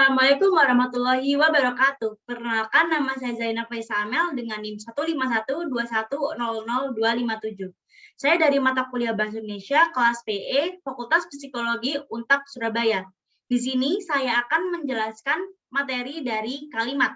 Assalamualaikum warahmatullahi wabarakatuh. Perkenalkan, nama saya Zainab Faisamel dengan NIM 15121000257. Saya dari mata kuliah Bahasa Indonesia kelas PE Fakultas Psikologi Untak Surabaya. Di sini saya akan menjelaskan materi dari kalimat.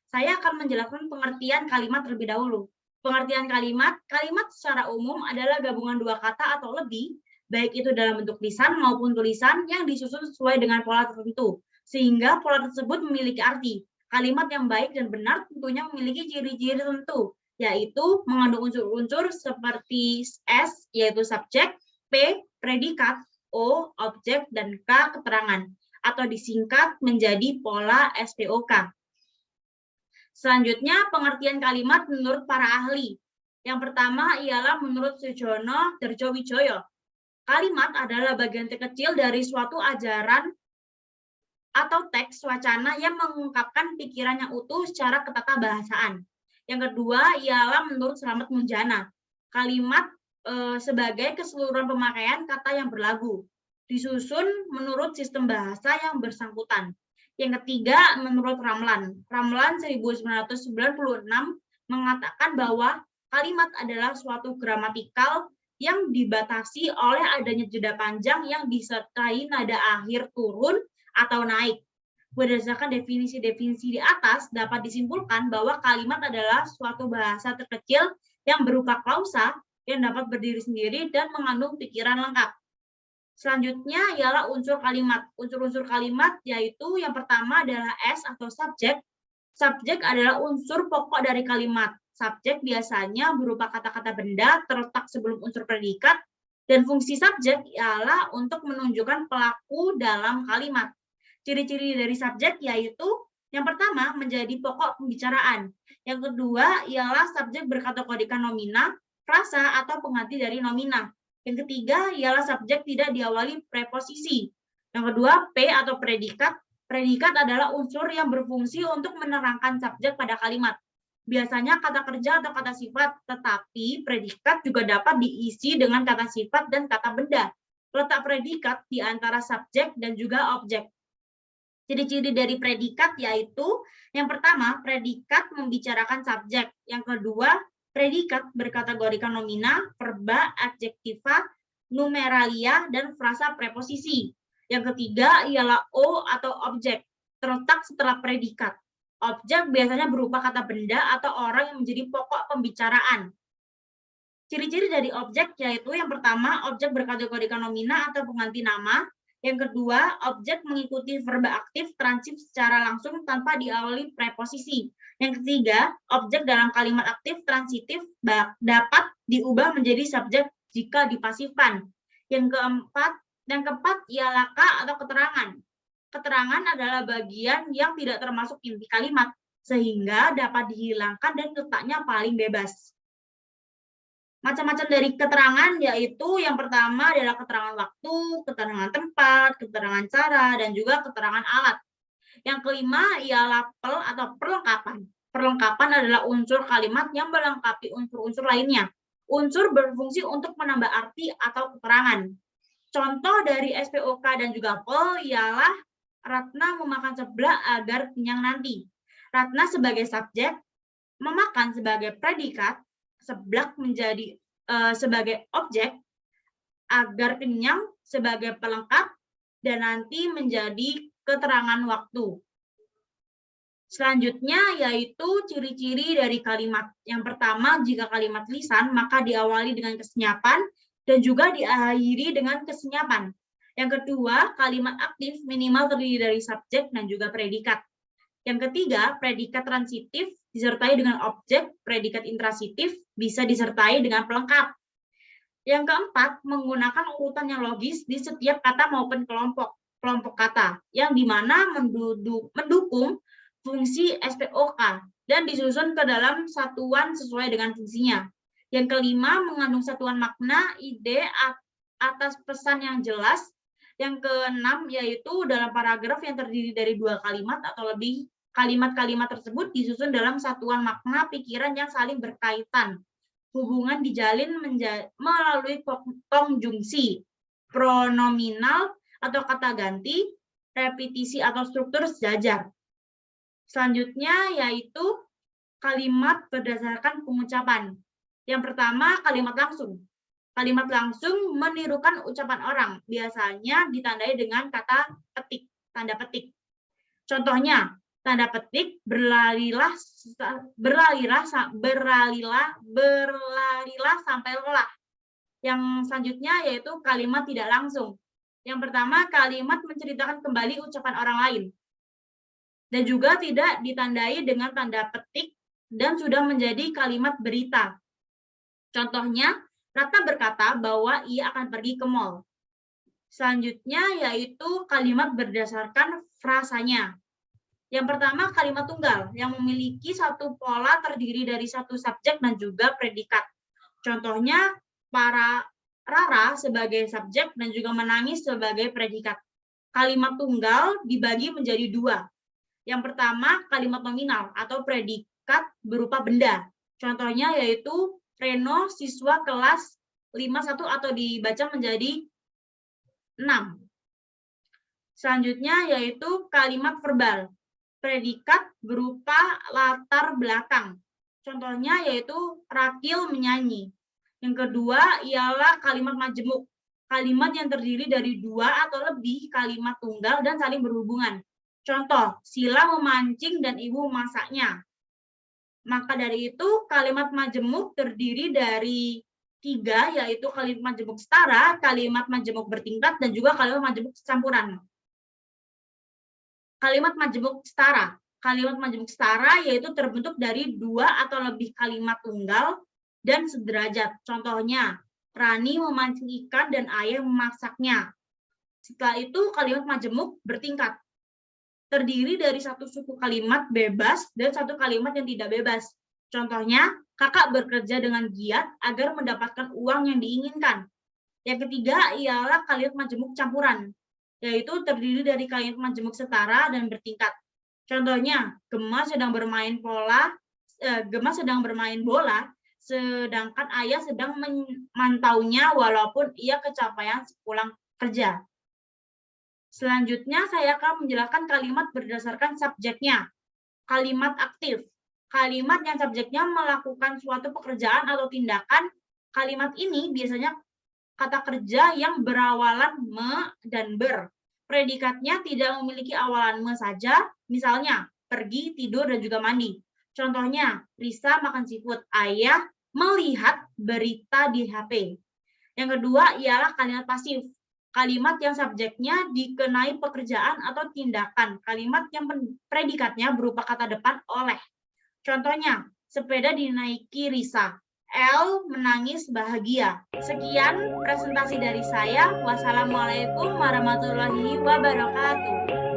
Saya akan menjelaskan pengertian kalimat terlebih dahulu. Pengertian kalimat secara umum adalah gabungan dua kata atau lebih, baik itu dalam bentuk lisan maupun tulisan yang disusun sesuai dengan pola tertentu, sehingga pola tersebut memiliki arti. Kalimat yang baik dan benar tentunya memiliki ciri-ciri tertentu, yaitu mengandung unsur-unsur seperti S, yaitu subjek, P, predikat, O, objek, dan K, keterangan, atau disingkat menjadi pola SPOK. Selanjutnya, pengertian kalimat menurut para ahli. Yang pertama ialah menurut Sujono Darjowijoyo. Kalimat adalah bagian terkecil dari suatu ajaran atau teks wacana yang mengungkapkan pikiran yang utuh secara ketatabahasaan. Yang kedua ialah menurut Slamet Munjana. Kalimat sebagai keseluruhan pemakaian kata yang berlagu, disusun menurut sistem bahasa yang bersangkutan. Yang ketiga, menurut Ramlan. Ramlan 1996 mengatakan bahwa kalimat adalah suatu gramatikal yang dibatasi oleh adanya jeda panjang yang disertai nada akhir turun atau naik. Berdasarkan definisi-definisi di atas, dapat disimpulkan bahwa kalimat adalah suatu bahasa terkecil yang berupa klausa yang dapat berdiri sendiri dan mengandung pikiran lengkap. Selanjutnya ialah unsur kalimat. Unsur-unsur kalimat yaitu yang pertama adalah S atau subjek. Subjek adalah unsur pokok dari kalimat. Subjek biasanya berupa kata-kata benda terletak sebelum unsur predikat, dan fungsi subjek ialah untuk menunjukkan pelaku dalam kalimat. Ciri-ciri dari subjek yaitu yang pertama menjadi pokok pembicaraan. Yang kedua ialah subjek berkategorikan nomina, frasa, atau pengganti dari nomina. Yang ketiga ialah subjek tidak diawali preposisi. Yang kedua, P atau predikat. Predikat adalah unsur yang berfungsi untuk menerangkan subjek pada kalimat. Biasanya kata kerja atau kata sifat, tetapi predikat juga dapat diisi dengan kata sifat dan kata benda. Letak predikat di antara subjek dan juga objek. Ciri-ciri dari predikat yaitu yang pertama, predikat membicarakan subjek. Yang kedua, predikat berkategorikan nomina, verba, adjektiva, numeralia, dan frasa preposisi. Yang ketiga ialah O atau objek, terletak setelah predikat. Objek biasanya berupa kata benda atau orang yang menjadi pokok pembicaraan. Ciri-ciri dari objek yaitu yang pertama, objek berkategorikan nomina atau pengganti nama. Yang kedua, objek mengikuti verba aktif transif secara langsung tanpa diawali preposisi. Yang ketiga, objek dalam kalimat aktif transitif dapat diubah menjadi subjek jika dipasifkan. Yang keempat ialah K atau keterangan. Keterangan adalah bagian yang tidak termasuk inti kalimat, sehingga dapat dihilangkan dan letaknya paling bebas. Macam-macam dari keterangan yaitu yang pertama adalah keterangan waktu, keterangan tempat, keterangan cara, dan juga keterangan alat. Yang kelima ialah pel atau perlengkapan. Perlengkapan adalah unsur kalimat yang melengkapi unsur-unsur lainnya. Unsur berfungsi untuk menambah arti atau keterangan. Contoh dari SPOK dan juga pel ialah Ratna memakan seblak agar kenyang nanti. Ratna sebagai subjek, memakan sebagai predikat, seblak menjadi sebagai objek, agar kenyang sebagai pelengkap, dan nanti menjadi keterangan waktu. Selanjutnya yaitu ciri-ciri dari kalimat. Yang pertama, jika kalimat lisan, maka diawali dengan kesenyapan dan juga diakhiri dengan kesenyapan. Yang kedua, kalimat aktif minimal terdiri dari subjek dan juga predikat. Yang ketiga, predikat transitif disertai dengan objek, predikat intransitif bisa disertai dengan pelengkap. Yang keempat, menggunakan urutan yang logis di setiap kata maupun kelompok kata, yang dimana mendukung fungsi SPOK dan disusun ke dalam satuan sesuai dengan fungsinya. Yang kelima, mengandung satuan makna, ide atas pesan yang jelas. Yang keenam, yaitu dalam paragraf yang terdiri dari dua kalimat atau lebih, kalimat-kalimat tersebut disusun dalam satuan makna pikiran yang saling berkaitan. Hubungan dijalin melalui konjungsi, pronominal atau kata ganti, repetisi atau struktur sejajar. Selanjutnya yaitu kalimat berdasarkan pengucapan. Yang pertama, kalimat langsung. Kalimat langsung menirukan ucapan orang, biasanya ditandai dengan kata petik, tanda petik. Contohnya, tanda petik berlarilah sampai lelah. Yang selanjutnya yaitu kalimat tidak langsung. Yang pertama, kalimat menceritakan kembali ucapan orang lain. Dan juga tidak ditandai dengan tanda petik dan sudah menjadi kalimat berita. Contohnya, Ratna berkata bahwa ia akan pergi ke mall. Selanjutnya yaitu kalimat berdasarkan frasanya. Yang pertama, kalimat tunggal yang memiliki satu pola terdiri dari satu subjek dan juga predikat. Contohnya, Rara sebagai subjek dan juga menangis sebagai predikat. Kalimat tunggal dibagi menjadi dua. Yang pertama, kalimat nominal atau predikat berupa benda. Contohnya yaitu Reno, siswa kelas 51 atau dibaca menjadi 6. Selanjutnya yaitu kalimat verbal. Predikat berupa latar belakang. Contohnya yaitu Rakil menyanyi. Yang kedua ialah kalimat majemuk. Kalimat yang terdiri dari dua atau lebih kalimat tunggal dan saling berhubungan. Contoh, Sila memancing dan ibu memasaknya. Maka dari itu, kalimat majemuk terdiri dari 3, yaitu kalimat majemuk setara, kalimat majemuk bertingkat, dan juga kalimat majemuk campuran. Kalimat majemuk setara. Kalimat majemuk setara yaitu terbentuk dari 2 atau lebih kalimat tunggal dan sederajat. Contohnya, Rani memancing ikan dan ayah memasaknya. Setelah itu, kalimat majemuk bertingkat. Terdiri dari satu suku kalimat bebas dan satu kalimat yang tidak bebas. Contohnya, kakak bekerja dengan giat agar mendapatkan uang yang diinginkan. Yang ketiga ialah kalimat majemuk campuran, yaitu terdiri dari kalimat majemuk setara dan bertingkat. Contohnya, Gemma sedang bermain bola, sedangkan ayah sedang memantaunya walaupun ia kecapean sepulang kerja. Selanjutnya, saya akan menjelaskan kalimat berdasarkan subjeknya. Kalimat aktif. Kalimat yang subjeknya melakukan suatu pekerjaan atau tindakan. Kalimat ini biasanya kata kerja yang berawalan me dan ber. Predikatnya tidak memiliki awalan me saja, misalnya pergi, tidur, dan juga mandi. Contohnya, Risa makan seafood, ayah melihat berita di HP. Yang kedua ialah kalimat pasif. Kalimat yang subjeknya dikenai pekerjaan atau tindakan. Kalimat yang predikatnya berupa kata depan oleh. Contohnya, sepeda dinaiki Risa. L menangis bahagia. Sekian presentasi dari saya. Wassalamualaikum warahmatullahi wabarakatuh.